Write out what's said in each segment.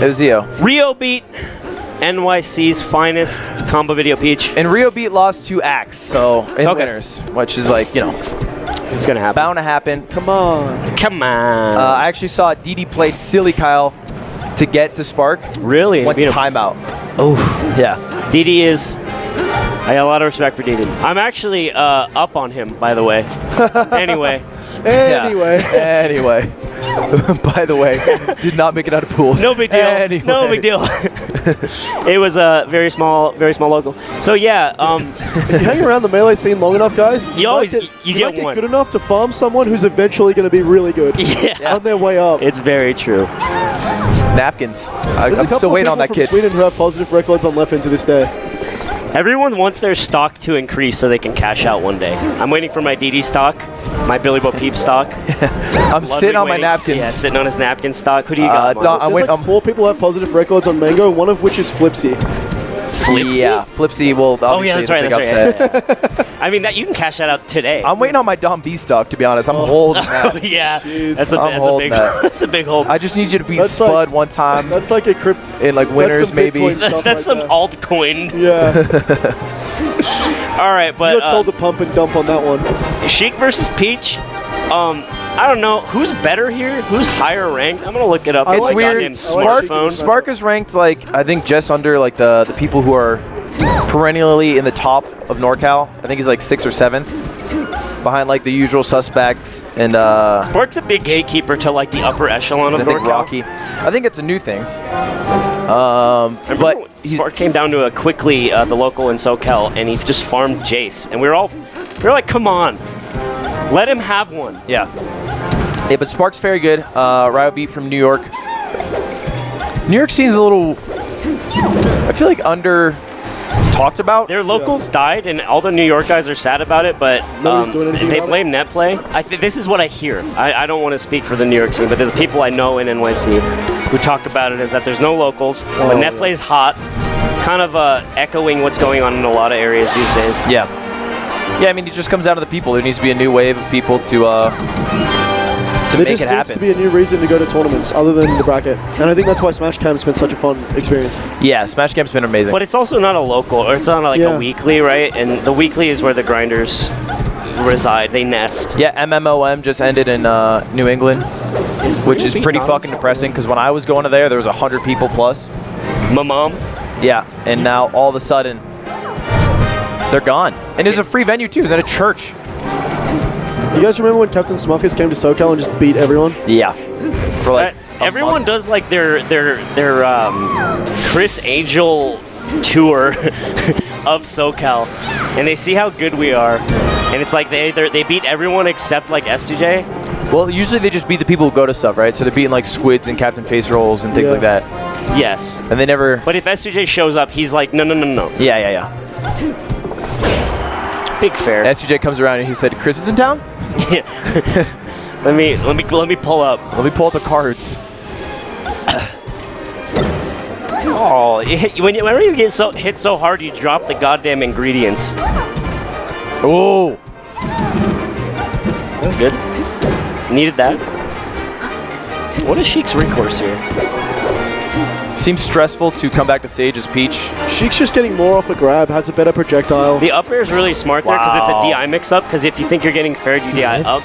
It was Zio. Ryobeat, NYC's finest combo video Peach. And Ryobeat lost to Axe, so in winners, which is like, you know, it's gonna happen. Bound to happen. Come on. Come on. I actually saw DD played Silly Kyle to get to Spark. Really? Went to timeout. Oh. Yeah. DD is... I got a lot of respect for DD. I'm actually up on him, by the way. Anyway. Anyway. By the way, did not make it out of pools. No big deal. Anyway. No big deal. It was a very small local. So yeah, if you hang around the Melee scene long enough, guys, you always you get might one. get good enough to farm someone who's eventually going to be really good. Yeah. On their way up. It's very true. Napkins. I'm still waiting on that kid. Sweden who have positive records on Leffen to this day. Everyone wants their stock to increase so they can cash out one day. I'm waiting for my DD stock, my Billy Bo Peep stock. I'm sitting on my napkins. Yeah, sitting on his napkin stock. Who do you got? There's like 4 people have positive records on Mango, one of which is Flipsy. Flipsy? Yeah, Flipsy will obviously that's right. Yeah. I mean, you can cash that out today. I'm waiting on my Dom B stock, to be honest. I'm holding that. Yeah, Jeez. that's a big hold. I just need you to beat Spud one time. That's like a crypt. In like winners, maybe. That's some altcoin. Yeah. All right, but you got sold a pump and dump on that one. Sheik versus Peach. I don't know who's better here. Who's higher ranked? I'm gonna look it up. It's on my weird. goddamn smartphone. Spark is ranked like I think just under like the people who are perennially in the top of NorCal. I think he's like 6th or 7th, behind like the usual suspects. And Spark's a big gatekeeper to like the upper echelon of NorCal. Rocky. I think it's a new thing. But Spark came down to a quickly the local in SoCal, and he just farmed Jace, and we were like, come on, let him have one. Yeah. Yeah, but Spark's very good. Ryobeat from New York. New York scene's a little, I feel like under talked about. Their locals died, and all the New York guys are sad about it, but they blame net play. This is what I hear. I don't want to speak for the New York scene, but there's people I know in NYC who talk about it, is that there's no locals, but net play is hot, kind of echoing what's going on in a lot of areas these days. Yeah. Yeah, I mean, it just comes down to the people. There needs to be a new wave of people to make it happen. There just needs to be a new reason to go to tournaments other than the bracket. And I think that's why Smash Camp's been such a fun experience. Yeah, Smash Camp's been amazing. But it's also not a local, or it's not like a weekly, right? And the weekly is where the grinders reside. They nest. Yeah, MMOM just ended in New England, which is pretty fucking depressing, because when I was going to there was 100 people plus. My mom? Yeah, and now all of a sudden, they're gone. And it's a free venue too. It's at a church. You guys remember when Captain Smuckers came to SoCal and just beat everyone? Yeah. For like everyone does like their Chris Angel tour of SoCal, and they see how good we are, and it's like they beat everyone except like S2J. Well, usually they just beat the people who go to stuff, right? So they're beating like Squids and Captain Face Rolls and things like that. Yes. And they never. But if S2J shows up, he's like, no. Yeah. Big fair. S2J comes around and he said, "Chris is in town." Yeah. let me pull up. Let me pull up the cards. Oh, whenever you get hit so hard, you drop the goddamn ingredients. Oh. That's good. Needed that. What is Sheik's recourse here? Seems stressful to come back to stage as Peach. Sheik's just getting more off a grab, has a better projectile. The up air is really smart there because it's a DI mix-up, because if you think you're getting faired, you DI up.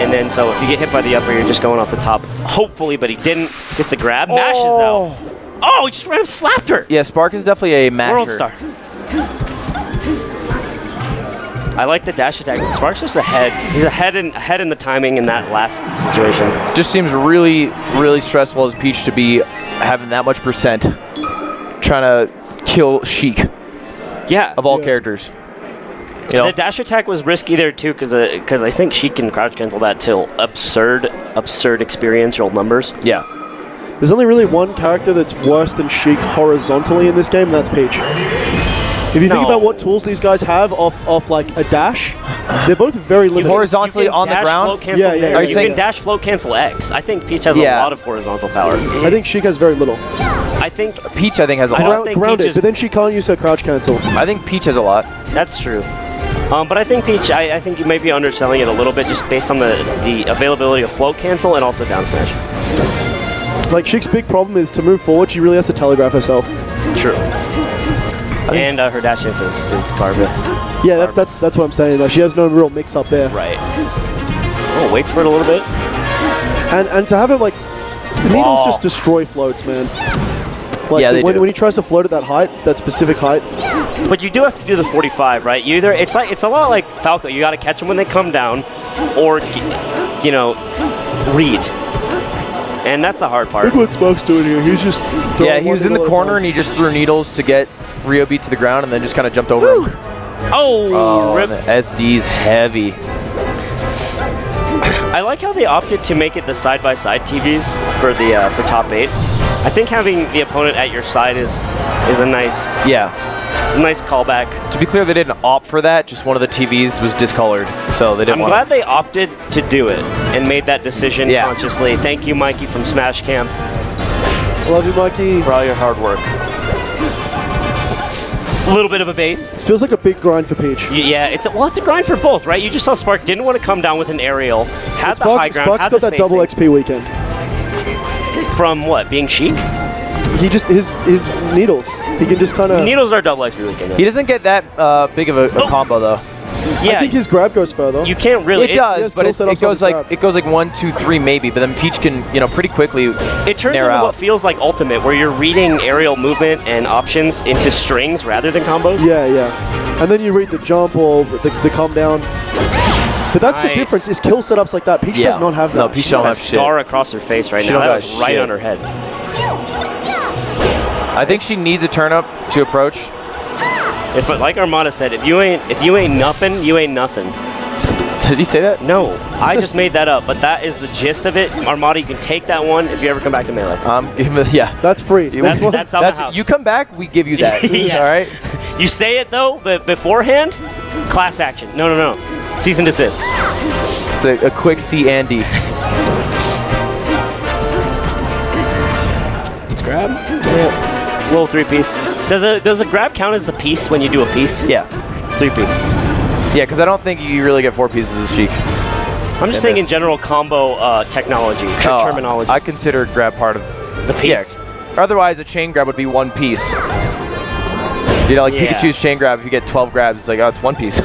And then so if you get hit by the up air, you're just going off the top. Hopefully, but he didn't. Gets a grab, mashes out. Oh, he just ran up, slapped her. Yeah, Spark is definitely a masher. World star. I like the dash attack. Spark's just ahead. He's ahead in the timing in that last situation. Just seems really, really stressful as Peach to be having that much percent trying to kill Sheik. Yeah. Of all characters. You know? The dash attack was risky there too, because I think Sheik can crouch cancel that till absurd experiential numbers. Yeah. There's only really one character that's worse than Sheik horizontally in this game, and that's Peach. If you think about what tools these guys have off like a dash, they're both very limited. Horizontally on the ground? Yeah. You can dash flow cancel X. I think Peach has a lot of horizontal power. I think Sheik has very little. I think Peach has a lot. Grounded, but then she can't use her crouch cancel. I think Peach has a lot. That's true. But I think Peach, I think you may be underselling it a little bit just based on the availability of float cancel and also down smash. Like, Sheik's big problem is to move forward, she really has to telegraph herself. True. And her dash dance is garbage. Yeah, that's what I'm saying. Like, she has no real mix-up there. Right. Oh, waits for it a little bit. And to have it, like, the needles just destroy floats, man. Like, yeah, they do. When he tries to float at that height, that specific height. But you do have to do the 45, right? You either it's a lot like Falco. You got to catch them when they come down, or read. And that's the hard part. Look what Smoke's doing here. He's just he was in the corner and he just threw needles to get Ryobeat to the ground and then just kind of jumped over him. Oh, rip. The SD's heavy. I like how they opted to make it the side-by-side TVs for the for top 8. I think having the opponent at your side is a nice callback. To be clear, they didn't opt for that. Just one of the TVs was discolored, so they didn't. I'm glad they opted to do it and made that decision consciously. Thank you, Mikey from Smash Camp. Love you, Mikey. For all your hard work. A little bit of a bait. It feels like a big grind for Peach. Yeah, it's a grind for both, right? You just saw Spark didn't want to come down with an aerial, had the high ground, Spark's had got the that double XP weekend. From what? Being Sheik? He just his needles. He can just kind of. Needles are double XP weekend. Yeah. He doesn't get that big of a combo though. Yeah, I think his grab goes further. You can't really. It does, but it goes like 1, 2, 3 maybe. But then Peach can pretty quickly. It turns into what feels like Ultimate, where you're reading aerial movement and options into strings rather than combos. Yeah, yeah. And then you read the jump or the come down. But that's the difference. Is kill setups like that. Peach does not have that. No, Peach don't have shit. Scar across her face right now. That was right on her head. I think she needs a turn up to approach. If, like Armada said, if you ain't nothing, you ain't nothing. Did he say that? No, I just made that up, but that is the gist of it. Armada, you can take that one if you ever come back to Melee. Yeah. That's free. That's on the house. You come back, we give you that. Yes. All right? You say it, though, but beforehand, class action. No. Cease and desist. It's a quick C Andy. Let's grab. Yeah. Little 3-piece. Does a grab count as the piece when you do a piece? Yeah. 3-piece. Yeah, because I don't think you really get 4 pieces as Sheik. I'm just saying in general combo technology, terminology. I consider grab part of the piece. Yeah. Otherwise, a chain grab would be 1 piece. Like Pikachu's chain grab, if you get 12 grabs, it's like, oh, it's 1 piece.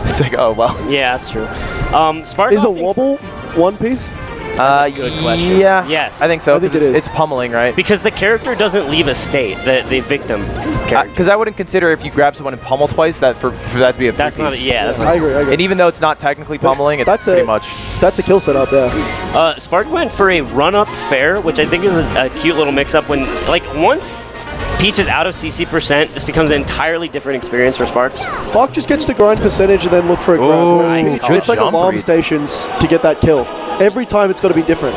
It's like, oh, well. Yeah, that's true. Spark is a wobble 1 piece? That's a good question. Yeah. Yes. I think so. I think it is. It's pummeling, right? Because the character doesn't leave a state, the victim character. Because I wouldn't consider if you grab someone and pummel twice, that for that to be a 3 That's piece. not. That's not. I agree. And even though it's not technically pummeling, it's pretty much. That's a kill setup, yeah. Spark went for a run-up fair, which I think is a cute little mix-up. When once Peach is out of CC %, this becomes an entirely different experience for Sparks. Spark just gets to grind percentage and then look for a grab. Nice. It's like alarm stations to get that kill. Every time it's got to be different.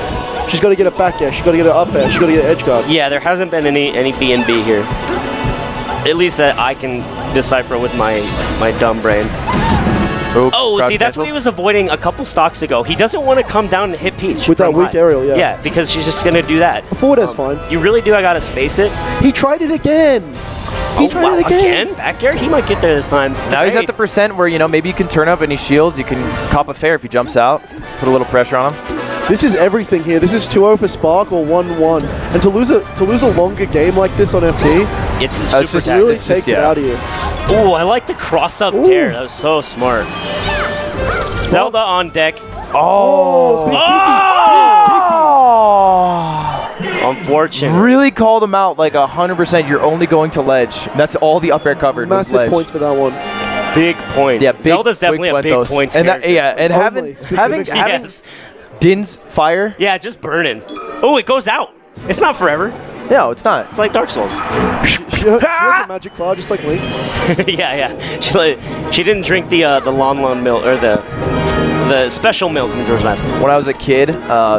She's got to get a back air, she's got to get an up air, she's got to get an edge guard. Yeah, there hasn't been any B&B here. At least that I can decipher with my dumb brain. Oh, see, that's what he was avoiding a couple stocks ago. He doesn't want to come down and hit Peach. With that weak aerial, yeah. Yeah, because she's just going to do that. Forward air's fine. You really do, I got to space it. He tried it again. He tried it again. Back air? He might get there this time. Now he's at the % where, maybe you can turn up and he shields. You can cop a fair if he jumps out. Put a little pressure on him. This is everything here. This is 2-0 for Spark or 1-1. And to lose a longer game like this on FD, it's super just really takes it out of you. Ooh, I like the cross-up dare. That was so smart. Zelda on deck. Oh! Unfortunate. Really called him out like 100%. You're only going to ledge. That's all the up air covered. Massive was ledge. points for that one. Big points. Yeah, Zelda's definitely a big points character. And having Din's fire. Yeah, just burning. Oh, it goes out. It's not forever. No, it's not. It's like Dark Souls. She has a magic cloud just like Link. yeah. She didn't drink the Lon milk or the special milk from Majora's Mask. When I was a kid,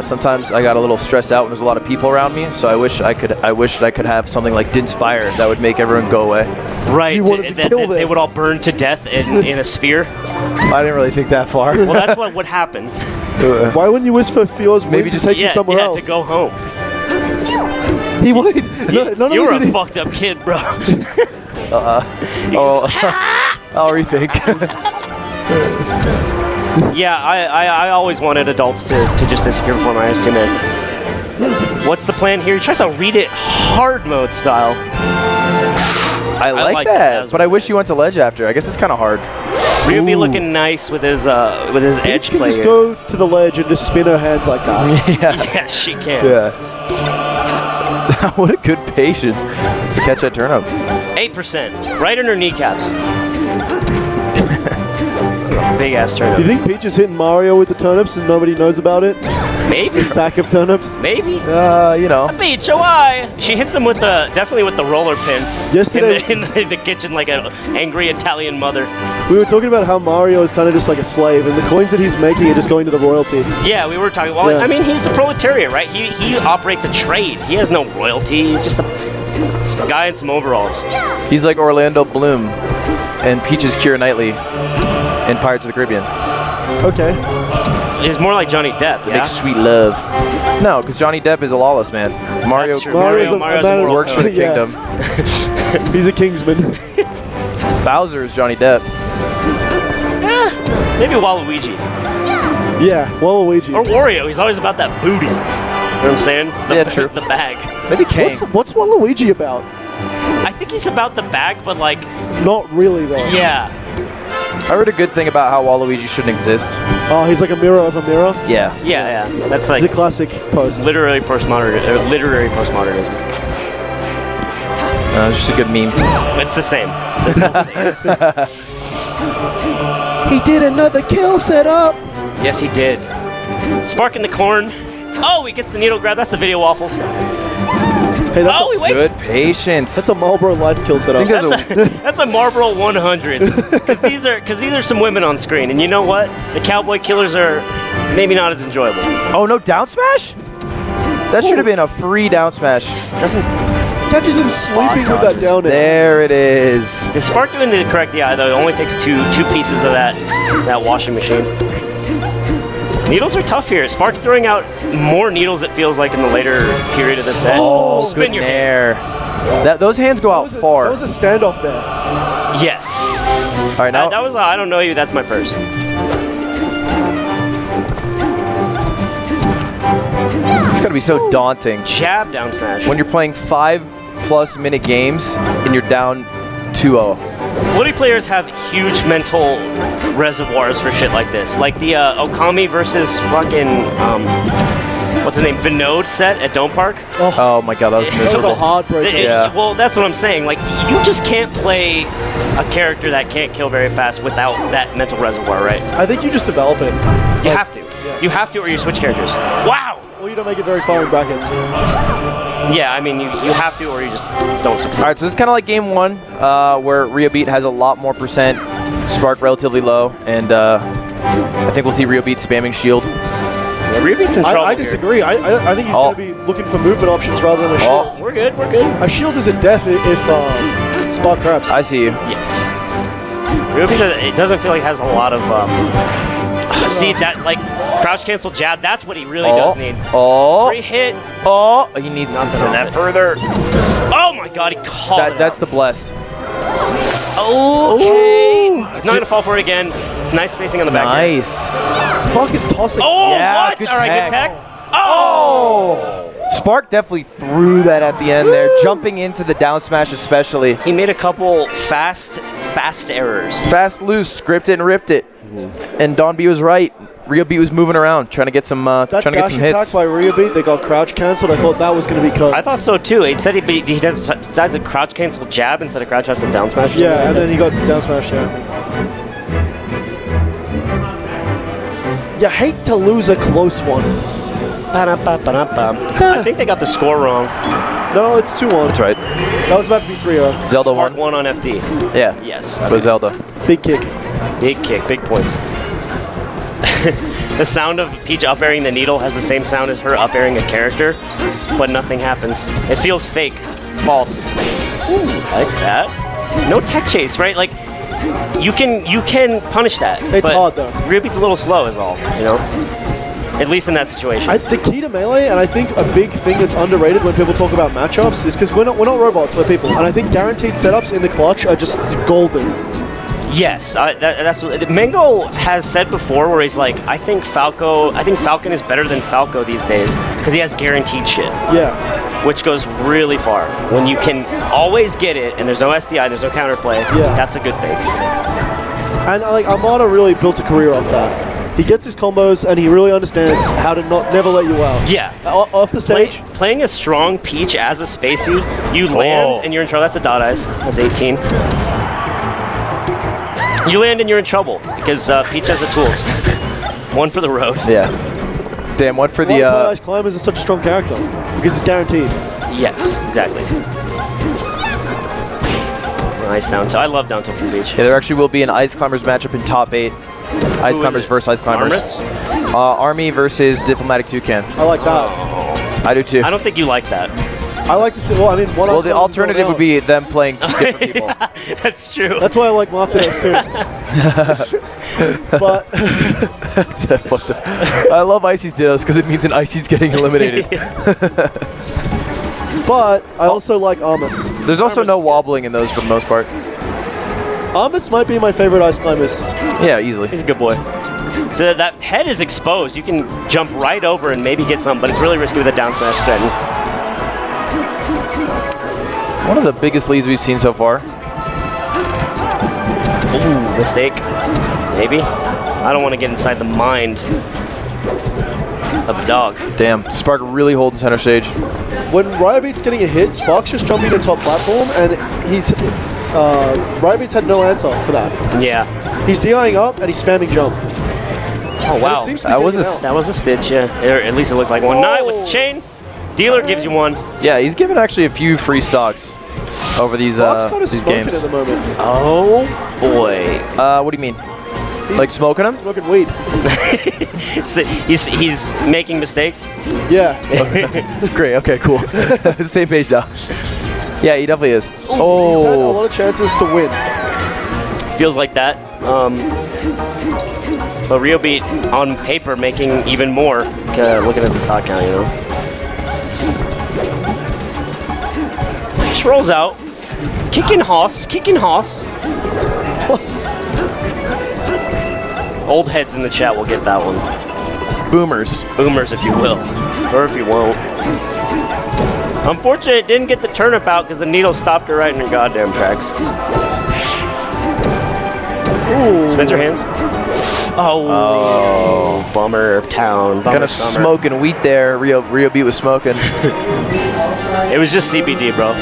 sometimes I got a little stressed out when there's a lot of people around me. So I wished I could have something like Din's fire that would make everyone go away. Right. They would all burn to death in a sphere. I didn't really think that far. Well, that's what would happen. Why wouldn't you wish for Fio's maybe just take you somewhere else? To go home. He would. You were a fucked up kid, bro. I'll rethink. Yeah, I always wanted adults to just disappear before my eyes too, man. What's the plan here? He tries to read it hard mode style. I like that, but I wish you went to ledge after. I guess it's kind of hard. Ryobeat looking nice with his edge Peach can play. just go to the ledge and just spin her hands like that. Yeah. Yes, she can. Yeah. What a good patience to catch that turnip. 8%, right under kneecaps. Big ass turnip. You think Peach is hitting Mario with the turnips and nobody knows about it? Maybe. A sack of turnips? Maybe. You know. Peach, why? She hits him with definitely with the roller pin. Yesterday, in the kitchen like an angry Italian mother. we were talking about how Mario is kind of just like a slave, and the coins that he's making are just going to the royalty. Yeah, we were talking. Well, Yeah. I mean, he's the proletariat, right? He operates a trade. He has no royalty. He's just a guy in some overalls. He's like Orlando Bloom and Peach's Keira Knightley in Pirates of the Caribbean. Okay. He's more like Johnny Depp. Yeah. Make sweet love. No, because Johnny Depp is a lawless man. Mario That's true. Mario's Mario's a a man of- world works for the Yeah. kingdom. He's a Kingsman. Bowser is Johnny Depp. Maybe Waluigi Yeah, Waluigi. or Wario. He's always about that booty. You know what I'm saying? Yeah, true. The bag. Maybe Kang. What's Waluigi about? I think he's about the bag, but like, Not really, though. yeah. I heard a good thing about how Waluigi shouldn't exist. Oh, he's like a mirror of a mirror. Yeah. Yeah. That's He's like a classic post. literary postmodernism. Literary postmodernism. It's just a good meme. It's the same. He did another kill setup. Yes, he did. Spark in the corn. Oh, he gets the needle grab. That's the video waffles. Hey, that's, Oh, he waits. Good patience. that's a Marlboro Lights kill setup. I think there's That's a Marlboro 100s. Because these are some women on screen, and you know what? The cowboy killers are maybe not as enjoyable. Oh, no down smash? That should have been a free down smash. Doesn't Catches him sleeping with that down air. There it is. the Spark doing the correct DI though? It only takes two pieces of that washing machine. Needles are tough here. Spark throwing out more needles. It feels like in the later period of the set. Oh, spin good your nair. hands. Those hands go out far. That was a standoff there. Yes. All right, now. That was I don't know you. That's my purse. It's got to be so daunting Jab down smash. when you're playing 5+ minute games and you're down 2-0. Floaty players have huge mental reservoirs for shit like this. Like the Okami versus fucking, what's his name, Vinod set at Dome Park. Oh my god, that was That was a miserable. heartbreaker. Yeah. Well, that's what I'm saying. Like, you just can't play a character that can't kill very fast without that mental reservoir, right? I think you just develop it. You have to. You have to, or you switch characters. Wow! Or you don't make it very far in brackets. Yeah, I mean, you have to, or you just don't succeed. All right, so this is kind of like game one, where Ryobeat has a lot more percent, Spark relatively low, and I think we'll see Ryobeat spamming shield. Yeah, Ryobeat's in trouble I disagree. I think he's going to be looking for movement options rather than a shield. We're good, we're good. A shield is a death if Spark grabs. I see you. Yes. Ryobeat, it doesn't feel like has a lot of, see, that, like, crouch cancel jab, that's what he really does need. Free hit. He needs to Nothing send off that it. further. Oh my god, he called it That's out. the bless. Okay. He's not going to fall for it again. It's nice spacing on the back. There. Nice. Spark is tossing. Oh, Yeah, what? good All right, tag. good tech. Oh! Spark definitely threw that at the end there, jumping into the down smash especially. He made a couple fast errors. Fast, loose, scripted and ripped it. And Don B was right. Ryobeat was moving around, trying to get some That trying to get dash some attack hits. by Ryobeat, they got crouch cancelled. I thought that was going to be cut. I thought so too. He said he does a crouch cancel jab instead of crouch cancel down smash. Yeah, and then he got down smash there, I think. You hate to lose a close one. I think they got the score wrong. No, it's 2-1. That's right. That was about to be 3-0. Zelda Spark won. won on FD. Yeah. Yes. So Zelda. Big kick. Big kick, big points. The sound of Peach up airing the needle has the same sound as her up airing a character, but nothing happens. It feels fake, false. Ooh, like that. No tech chase, right? Like you can punish that. It's but hard, though. Ryobeat's a little slow, is all. You know, at least in that situation. The key to Melee, and I think a big thing that's underrated when people talk about matchups, is because we're not robots, we're people. And I think guaranteed setups in the clutch are just golden. Yes, that's what Mango has said before, where he's like, I think Falcon is better than Falco these days because he has guaranteed shit. Yeah. Which goes really far. When you can always get it and there's no SDI, there's no counterplay, that's a good thing. And like Armada really built a career off that. He gets his combos and he really understands how to never let you out. Yeah. Off the stage. Playing a strong Peach as a spacey, you land and you're in trouble. That's a dot eyes. That's 18. You land and you're in trouble because Peach has the tools. One for the road. Yeah. Damn, one for the... Why Climbers is such a strong character? Because it's guaranteed. Yes, exactly. Nice down tilt. I love down tilt from Peach. Yeah, there actually will be an Ice Climbers matchup in top 8. Ice Climbers versus Ice Climbers. Army versus Diplomatic Toucan. I like that. Oh. I do too. I don't think you like that. I like to see. Well, I mean, one. Well, the alternative would be them playing two different people. That's true. That's why I like Martinez too. But I love Icy's Dittos because it means an Icy's getting eliminated. But I also like Armus. There's also no wobbling in those for the most part. Armus might be my favorite Ice Climbers. Yeah, easily. He's a good boy. So that head is exposed. You can jump right over and maybe get some, but it's really risky with a down smash threaten. One of the biggest leads we've seen so far. Ooh, mistake. Maybe. I don't want to get inside the mind of a dog. Damn, Spark really holding center stage. When Ryobeat's getting a hit, Spark's just jumping to top platform, and he's Ryobeat's had no answer for that. Yeah. He's DIing up and he's spamming jump. Oh wow, that was a stitch. Yeah, or at least it looked like one. Nine with the chain. Dealer gives you one. Yeah, he's given actually a few free stocks over these games. At the moment. Oh boy. What do you mean? Like smoking them? Smoking weed. So he's making mistakes. Yeah. Great. Okay. Cool. Same page now. Yeah, he definitely is. He's had a lot of chances to win. Feels like that. But Ryobeat on paper making even more. Looking at the stock count, you know. Just rolls out. Kicking Hoss. What? Old heads in the chat will get that one. Boomers. Boomers, if you will. Or if you won't. Unfortunately, it didn't get the turnip out because the needle stopped her right in her goddamn tracks. Ooh. Spins her hands. Oh, bummer town. Bummer Kind of summer. smoking wheat there. Ryobeat was smoking. It was just CBD, bro.